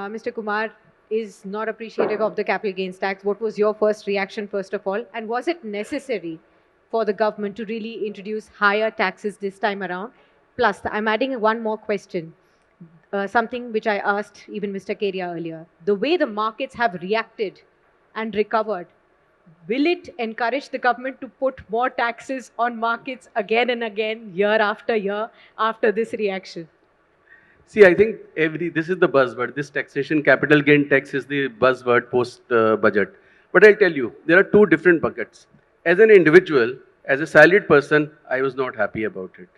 Mr. Kumar is not appreciative of the capital gains tax. What was your first reaction, first of all? And was it necessary for the government to really introduce higher taxes this time around? Plus, I'm adding one more question, something which I asked even Mr. Keria earlier. The way the markets have reacted and recovered, will it encourage the government to put more taxes on markets again and again, year, after this reaction? See, I think this is the buzzword. This taxation, capital gain tax is the buzzword post budget. But I'll tell you, there are two different buckets. As an individual, as a salaried person, I was not happy about it.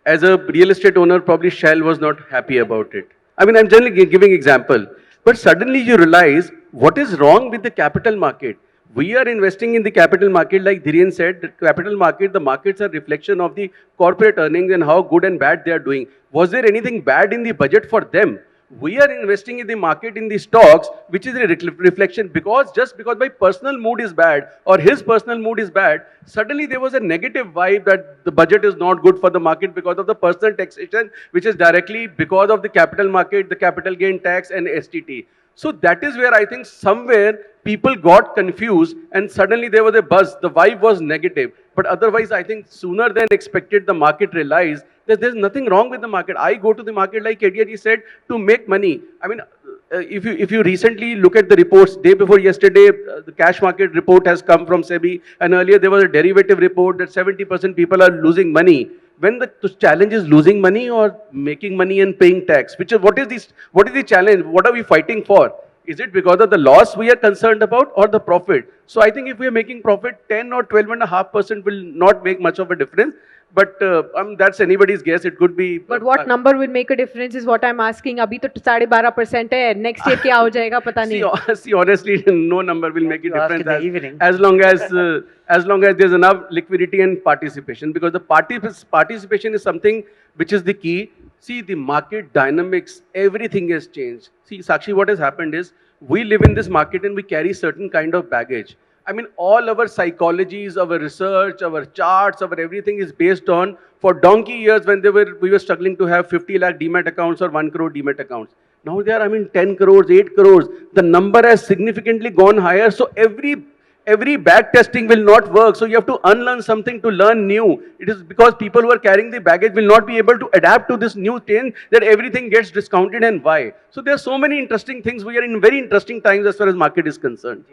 As a real estate owner, probably Shell was not happy about it. I mean, I'm generally giving example. But suddenly you realize what is wrong with the capital market. We are investing in the capital market, like Dhirendra said, the capital market, the markets are reflection of the corporate earnings and how good and bad they are doing. Was there anything bad in the budget for them? We are investing in the market, in the stocks, which is a reflection, because just because my personal mood is bad or his personal mood is bad, suddenly there was a negative vibe that the budget is not good for the market because of the personal taxation, which is directly because of the capital market, the capital gain tax and STT. So that is where I think somewhere people got confused and suddenly there was a buzz. The vibe was negative. But otherwise, I think sooner than expected, the market realized that there's nothing wrong with the market. I go to the market, like KDRG said, to make money. I mean, if you recently look at the reports, day before yesterday, the cash market report has come from SEBI, and earlier there was a derivative report that 70% people are losing money. When the challenge is losing money or making money and paying tax, what is the challenge? What are we fighting for? Is it because of the loss we are concerned about or the profit? So I think if we are making profit, 10 or 12.5% will not make much of a difference. But that's anybody's guess. It could be. But what number will make a difference is what I'm asking. Abhi to 12.5% hai. Next year kya ho jayega pata nahi. See, honestly, no number will make a difference as long as there's enough liquidity and participation. Because the participation is something which is the key. See, the market dynamics, everything has changed. See, Sakshi, what has happened is we live in this market and we carry certain kind of baggage. I mean, all our psychologies, our research, our charts, our everything is based on, for donkey years when we were struggling to have 50 lakh demat accounts or 1 crore demat accounts. Now they are, I mean, 10 crores, 8 crores. The number has significantly gone higher. So every back testing will not work. So you have to unlearn something to learn new. It is because people who are carrying the baggage will not be able to adapt to this new change, that everything gets discounted and why. So there are so many interesting things. We are in very interesting times as far as market is concerned.